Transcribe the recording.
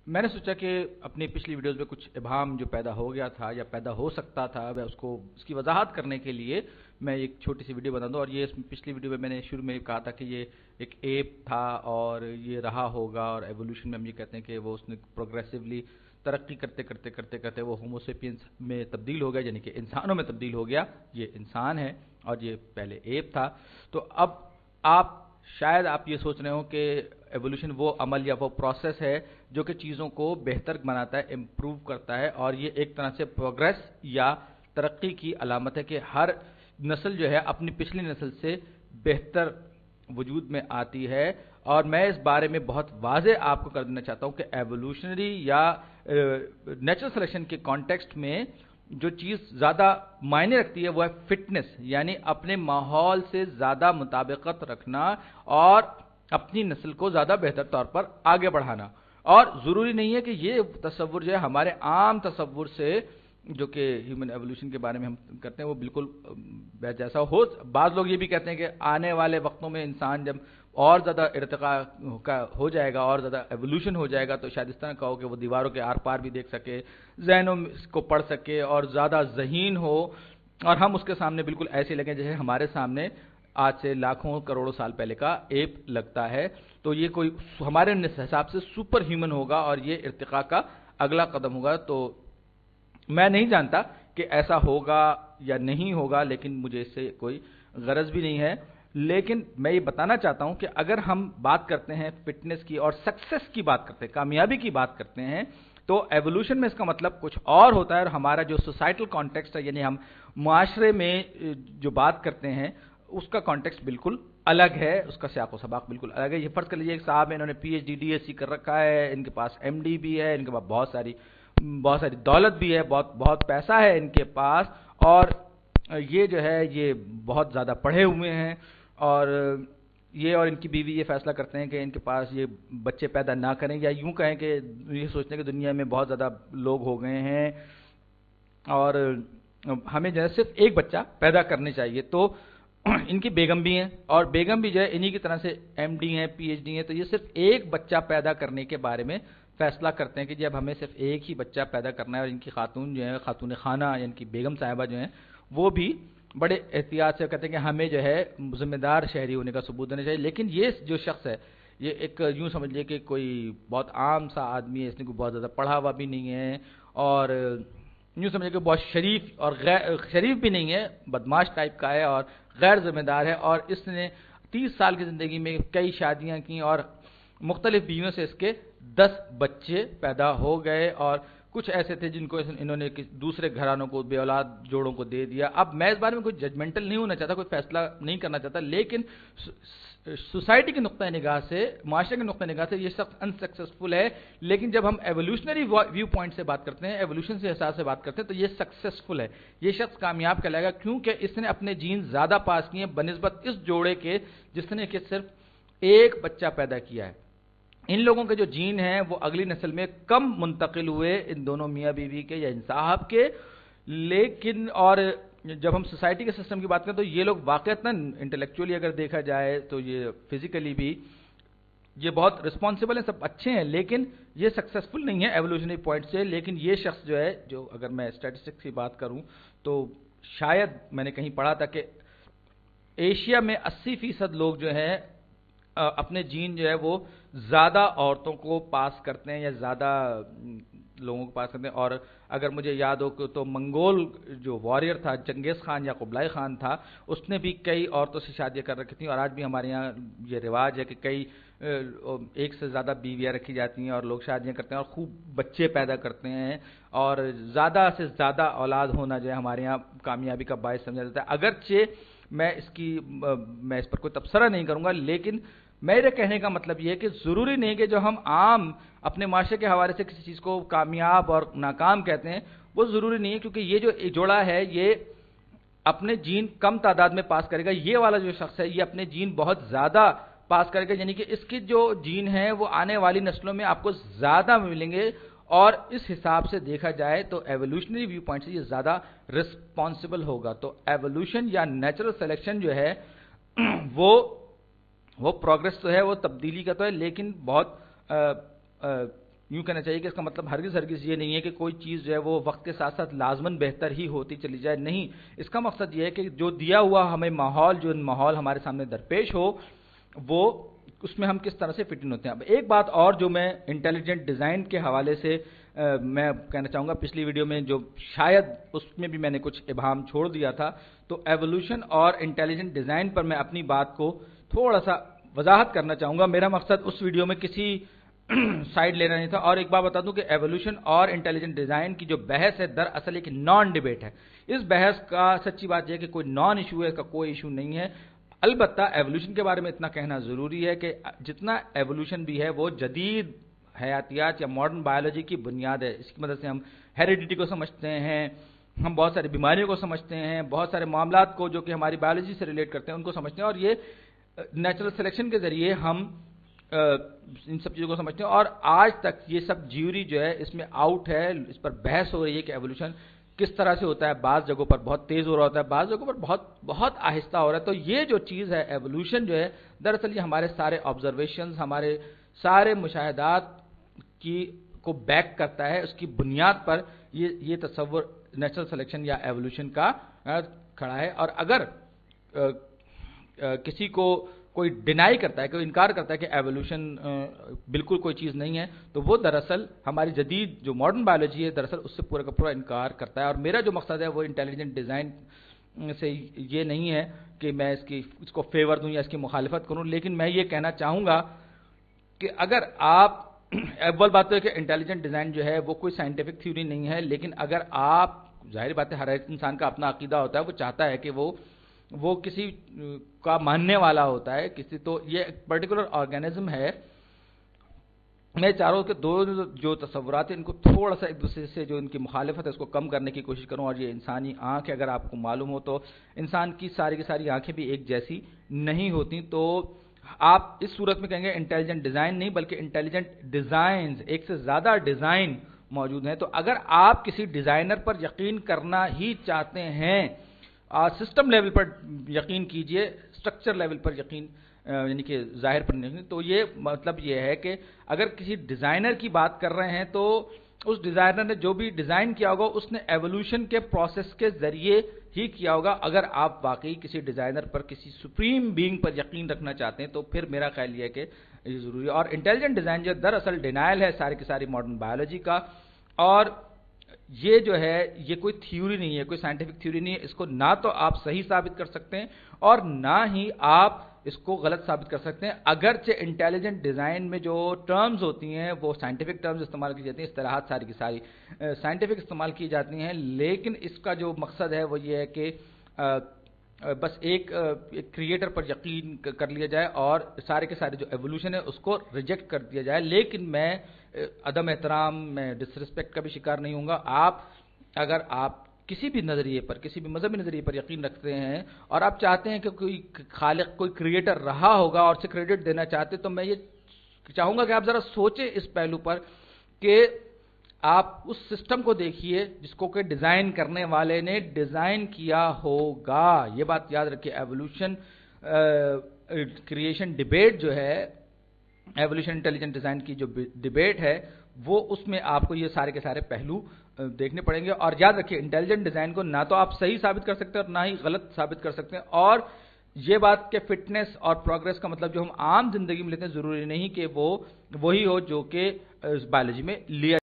میں نے سوچا کہ اپنی پچھلی ویڈیوز میں کچھ ابہام جو پیدا ہو گیا تھا یا پیدا ہو سکتا تھا، میں اس کی وضاحت کرنے کے لیے میں ایک چھوٹی سی ویڈیو بنا دوں. اور یہ پچھلی ویڈیو میں نے شروع میں کہا تھا کہ یہ ایک ایپ تھا اور یہ رہا ہوگا، اور ایوولوشن میں ہم یہ کہتے ہیں کہ وہ اس نے پروگریسولی ترقی کرتے کرتے کرتے کرتے وہ ہوموسیپینس میں تبدیل ہو گیا، یعنی کہ انسانوں میں تبدیل ہو گیا. یہ انسان ہے اور یہ پہلے ایپ تھا. تو اب شاید آپ یہ سوچ رہے ہوں کہ ایوولوشن وہ عمل یا وہ پروسیس ہے جو کہ چیزوں کو بہتر بناتا ہے، امپروو کرتا ہے، اور یہ ایک طرح سے پروگریس یا ترقی کی علامت ہے کہ ہر نسل جو ہے اپنی پچھلی نسل سے بہتر وجود میں آتی ہے. اور میں اس بارے میں بہت واضح آپ کو کر دینا چاہتا ہوں کہ ایوولوشنری یا نیچرل سلیکشن کے کانٹیکسٹ میں جو چیز زیادہ معنی رکھتی ہے وہ ہے فٹنس، یعنی اپنے ماحول سے زیادہ مطابقت رکھنا اور اپنی نسل کو زیادہ بہتر طور پر آگے بڑھانا. اور ضروری نہیں ہے کہ یہ تصور جو ہے ہمارے عام تصور سے جو کہ ہیومن ایوولوشن کے بارے میں ہم کرتے ہیں وہ بالکل جیسا ہو. بعض لوگ یہ بھی کہتے ہیں کہ آنے والے وقتوں میں انسان جب اور زیادہ ارتقاء ہو جائے گا اور زیادہ ایوولوشن ہو جائے گا تو شاید اس طرح کہو کہ وہ دیواروں کے آر پار بھی دیکھ سکے، ذہنوں کو پڑھ سکے اور زیادہ ذہین ہو، اور ہم اس کے سامنے بالکل ایسے لگیں جیسے ہمارے سامنے آج سے لاکھوں کروڑوں سال پہلے کا ایپ لگتا ہے. تو یہ کوئی ہمارے حساب سے سپر ہیومن ہوگا اور یہ ارتقاء کا اگلا قدم ہوگا. تو میں نہیں جانتا کہ ایسا ہوگا یا نہیں ہوگا، لیکن مجھے اس سے کوئی غرض بھی نہیں ہے. لیکن میں یہ بتانا چاہتا ہوں کہ اگر ہم بات کرتے ہیں فٹنس کی اور سکسیس کی بات کرتے ہیں، کامیابی کی بات کرتے ہیں، تو ایوولوشن میں اس کا مطلب کچھ اور ہوتا ہے. اور ہمارا جو سوسائٹل کانٹیکسٹ ہے، یعنی ہم معاشرے میں جو بات کرتے ہیں اس کا کانٹیکسٹ بالکل الگ ہے، اس کا سیاق و سباق بالکل الگ ہے. یہ فرض کر لیجیے ایک صاحب ہے، انہوں نے P H D S C کر رکھا ہے، ان کے پاس ایم ڈی بھی ہے، ان کے پاس بہت ساری دولت بھی ہے، بہت پیسہ ہے ان کے پاس، اور یہ جو ہے یہ بہت زیادہ پڑھے ہوئے ہیں، اور یہ اور ان کی بیوی یہ فیصلہ کرتے ہیں کہ ان کے پاس یہ بچے پیدا نہ کریں، یا یوں کہیں کہ یہ سوچتے ہیں کہ دنیا میں بہت زیادہ لوگ ہو گئے ہیں اور ہمیں جو ہے صرف ایک بچہ پیدا کرنے چاہیے. تو ان کی بیگم بھی ہیں، اور بیگم بھی جو ہے انہی کی طرح سے ایم ڈی ہیں، پی ایچ ڈی ہیں. تو یہ صرف ایک بچہ پیدا کرنے کے بارے میں فیصلہ کرتے ہیں کہ جب ہمیں صرف ایک ہی بچہ پیدا کرنا ہے. اور ان کی خاتون جو ہے، خاتون خانہ یا ان کی بیگم صاحبہ جو ہیں، وہ بھی بڑے احتیاط سے کہتے ہیں کہ ہمیں جو ہے ذمہ دار شہری ہونے کا ثبوت دینا چاہیے. لیکن یہ جو شخص ہے یہ ایک یوں سمجھ لیے کہ کوئی بہت عام سا آدمی ہے، اس نے کوئی بہت زیادہ پڑھا ہوا بھی نہیں ہے، اور یوں سمجھے کہ بہت شریف اور شریف بھی نہیں ہے، بدماش ٹائپ کا ہے اور غیر ذمہ دار ہے. اور اس نے 30 سال کی زندگی میں کئی شادیاں کی اور مختلف بیویوں سے اس کے 10 بچے پیدا ہو گئے، اور کچھ ایسے تھے جن کو انہوں نے دوسرے گھرانوں کو، بے اولاد جوڑوں کو دے دیا. اب میں اس بارے میں کوئی ججمنٹل نہیں ہونا چاہتا، کوئی فیصلہ نہیں کرنا چاہتا، لیکن سوسائٹی کے نقطہ نگاہ سے، معاشرے کے نقطہ نگاہ سے یہ شخص انسکسیسفل ہے. لیکن جب ہم ایوولوشنری ویو پوائنٹ سے بات کرتے ہیں، ایوولوشن سے احساس سے بات کرتے ہیں، تو یہ سکسیسفل ہے، یہ شخص کامیاب کہلائے گا، کیونکہ اس نے اپنے جین زیادہ پاس کیے ہیں بنسبت اس جوڑے کے جس نے کہ صرف ایک بچہ پیدا کیا ہے. ان لوگوں کے جو جین ہیں وہ اگلی نسل میں کم منتقل ہوئے، ان دونوں میاں بیوی کے یا ان صاحب کے. لیکن اور جب ہم سوسائٹی کے سسٹم کی بات کریں تو یہ لوگ واقعتاً انٹلیکچولی اگر دیکھا جائے تو یہ فزیکلی بھی یہ بہت رسپانسبل ہیں، سب اچھے ہیں، لیکن یہ سکسیسفل نہیں ہے ایوولوشنری پوائنٹ سے. لیکن یہ شخص جو ہے، جو اگر میں اسٹیٹسٹکس کی بات کروں تو شاید میں نے کہیں پڑھا تھا کہ ایشیا میں 80% لوگ جو ہیں اپنے جین جو ہے وہ زیادہ عورتوں کو پاس کرتے ہیں یا زیادہ لوگوں کو پاس کرتے ہیں. اور اگر مجھے یاد ہو تو منگول جو واریر تھا، چنگیز خان یا قبلائی خان تھا، اس نے بھی کئی عورتوں سے شادیاں کر رکھی تھیں. اور آج بھی ہمارے یہاں یہ رواج ہے کہ کئی ایک سے زیادہ بیویاں رکھی جاتی ہیں اور لوگ شادیاں کرتے ہیں اور خوب بچے پیدا کرتے ہیں، اور زیادہ سے زیادہ اولاد ہونا جو ہے ہمارے یہاں کامیابی کا باعث سمجھا جاتا ہے. اگرچہ میں اس پر کوئی تبصرہ نہیں کروں گا، لیکن میرے کہنے کا مطلب یہ ہے کہ ضروری نہیں کہ جو ہم عام اپنے معاشرے کے حوالے سے کسی چیز کو کامیاب اور ناکام کہتے ہیں وہ ضروری نہیں ہے، کیونکہ یہ جو جوڑا ہے یہ اپنے جین کم تعداد میں پاس کرے گا. یہ والا جو شخص ہے یہ اپنے جین بہت زیادہ پاس کرے گا، یعنی کہ اس کی جو جین ہیں وہ آنے والی نسلوں میں آپ کو زیادہ ملیں گے. اور اس حساب سے دیکھا جائے تو ایوولوشنری ویو پوائنٹ سے یہ زیادہ رسپانسبل ہوگا. تو ایوولوشن یا نیچرل سلیکشن جو ہے وہ پروگرس تو ہے، وہ تبدیلی کا تو ہے، لیکن بہت یوں کہنا چاہیے کہ اس کا مطلب ہرگز یہ نہیں ہے کہ کوئی چیز جو ہے وہ وقت کے ساتھ ساتھ لازماً بہتر ہی ہوتی چلی جائے، نہیں، اس کا مقصد یہ ہے کہ جو دیا ہوا ہمیں ماحول، جو ماحول ہمارے سامنے درپیش ہو، وہ اس میں ہم کس طرح سے فٹ ان ہوتے ہیں۔ اب ایک بات اور جو میں انٹیلیجنٹ ڈیزائن کے حوالے سے میں کہنا چاہوں گا، پچھلی ویڈیو میں جو شاید اس میں بھی میں نے کچھ ابہام چھوڑ دیا تھا، تو ایوولوشن اور انٹیلیجنٹ ڈیزائن پر میں اپنی بات کو تھوڑا سا وضاحت کرنا چاہوں گا۔ میرا مقصد اس ویڈیو میں کسی سائیڈ لینا نہیں تھا، اور ایک بات بتا دوں کہ ایوولوشن اور انٹیلیجنٹ ڈیزائن کی جو بحث ہے دراصل ایک نان ڈیبیٹ ہے۔ اس بحث کا سچی بات یہ ہے کہ کوئی نان ایشو ہے، اس کا کوئی ایشو نہیں ہے۔ البتہ ایوولوشن کے بارے میں اتنا کہنا ضروری ہے کہ جتنا ایوولوشن بھی ہے وہ جدید حیاتیات یا ماڈرن بایولوجی کی بنیاد ہے۔ اس کی مدد سے ہم ہیریڈیٹی کو سمجھتے ہیں، ہم بہت ساری بیماریوں کو سمجھتے ہیں، بہت سارے معاملات کو جو کہ ہماری بایولوجی سے ریلیٹ کرتے ہیں ان کو سمجھتے ہیں، اور یہ نیچرل سلیکشن کے ذریعے ہم ان سب چیزوں کو سمجھتے ہیں۔ اور آج تک یہ سب جیوری جو ہے اس میں آؤٹ ہے، اس پر بحث ہو رہی ہے کہ ایوولوشن کس طرح سے ہوتا ہے۔ بعض جگہوں پر بہت تیز ہو رہا ہوتا ہے، بعض جگہوں پر بہت آہستہ ہو رہا ہے۔ تو یہ جو چیز ہے ایوولوشن جو ہے دراصل یہ ہمارے سارے آبزرویشنز، ہمارے سارے مشاہدات کو بیک کرتا ہے، اس کی بنیاد پر یہ تصور نیچرل سلیکشن یا ایوولوشن کا کھڑا ہے۔ اور اگر کسی کو کوئی ڈینائی کرتا ہے، کوئی انکار کرتا ہے کہ ایوولوشن بالکل کوئی چیز نہیں ہے، تو وہ دراصل ہماری جدید جو ماڈرن بایولوجی ہے دراصل اس سے پورا کا پورا انکار کرتا ہے۔ اور میرا جو مقصد ہے وہ انٹیلیجنٹ ڈیزائن سے یہ نہیں ہے کہ میں اس کو فیور دوں یا اس کی مخالفت کروں، لیکن میں یہ کہنا چاہوں گا کہ اگر آپ اول بات تو ہے کہ انٹیلیجنٹ ڈیزائن جو ہے وہ کوئی سائنٹیفک تھیوری نہیں ہے، لیکن اگر آپ، ظاہر بات ہے ہر ایک انسان کا اپنا عقیدہ ہوتا ہے، وہ چاہتا ہے کہ وہ کسی کا ماننے والا ہوتا ہے، تو یہ ایک پرٹیکولر آرگینزم ہے۔ میں چاہ رہا ہوں کہ دو جو تصورات ہیں ان کو تھوڑا سا ایک دوسرے سے جو ان کی مخالفت ہے اس کو کم کرنے کی کوشش کروں۔ اور یہ انسانی آنکھ ہے، اگر آپ کو معلوم ہو تو انسان کی ساری آنکھیں بھی ایک جیسی نہیں ہوتی۔ تو آپ اس صورت میں کہیں گے انٹیلیجنٹ ڈیزائن نہیں بلکہ انٹیلیجنٹ ڈیزائنز، ایک سے زیادہ ڈیزائن موجود ہیں۔ تو اگر آپ کسی ڈیزائنر پر یقین کرنا ہی چاہتے ہیں، سسٹم لیول پر یقین کیجئے، اسٹرکچر لیول پر یقین یعنی کہ ظاہر پر نہیں، تو یہ مطلب یہ ہے کہ اگر کسی ڈیزائنر کی بات کر رہے ہیں تو اس ڈیزائنر نے جو بھی ڈیزائن کیا ہوگا اس نے ایوولوشن کے پروسیس کے ذریعے ہی کیا ہوگا۔ اگر آپ واقعی کسی ڈیزائنر پر، کسی سپریم بینگ پر یقین رکھنا چاہتے ہیں تو پھر میرا خیال یہ ہے کہ یہ ضروری ہے۔ اور انٹیلیجنٹ ڈیزائن جو دراصل ڈینائل ہے ساری کی ساری ماڈرن بایولوجی کا، اور یہ جو ہے یہ کوئی تھیوری نہیں ہے، کوئی سائنٹیفک تھیوری نہیں ہے۔ اس کو نہ تو آپ صحیح ثابت کر سکتے ہیں اور نہ ہی آپ اس کو غلط ثابت کر سکتے ہیں، اگرچہ انٹیلیجنٹ ڈیزائن میں جو ٹرمز ہوتی ہیں وہ سائنٹیفک ٹرمز استعمال کی جاتی ہیں، اصطلاحات ساری کی ساری سائنٹیفک استعمال کی جاتی ہیں، لیکن اس کا جو مقصد ہے وہ یہ ہے کہ بس ایک کریٹر پر یقین کر لیا جائے اور سارے کے سارے جو ایوولوشن ہے اس کو ریجیکٹ کر دیا جائے۔ لیکن میں عدم احترام، میں ڈسرسپیکٹ کا بھی شکار نہیں ہوں گا۔ اگر آپ کسی بھی نظریے پر، کسی بھی مذہبی نظریے پر یقین رکھتے ہیں اور آپ چاہتے ہیں کہ کوئی خالق، کوئی کریٹر رہا ہوگا اور اسے کریڈٹ دینا چاہتے، تو میں یہ چاہوں گا کہ آپ ذرا سوچیں اس پہلو پر کہ آپ اس سسٹم کو دیکھیے جس کو کہ ڈیزائن کرنے والے نے ڈیزائن کیا ہوگا۔ یہ بات یاد رکھیے، ایوولوشن کریشن ڈیبیٹ جو ہے، ایوولوشن انٹیلیجنٹ ڈیزائن کی جو ڈیبیٹ ہے، وہ اس میں آپ کو یہ سارے کے سارے پہلو دیکھنے پڑیں گے۔ اور یاد رکھیے انٹیلیجنٹ ڈیزائن کو نہ تو آپ صحیح ثابت کر سکتے ہیں اور نہ ہی غلط ثابت کر سکتے ہیں۔ اور یہ بات کہ فٹنس اور پروگریس کا مطلب جو ہم عام زندگی میں لیتے ہیں ضروری نہیں کہ وہ وہی ہو جو کہ بایولوجی میں لیا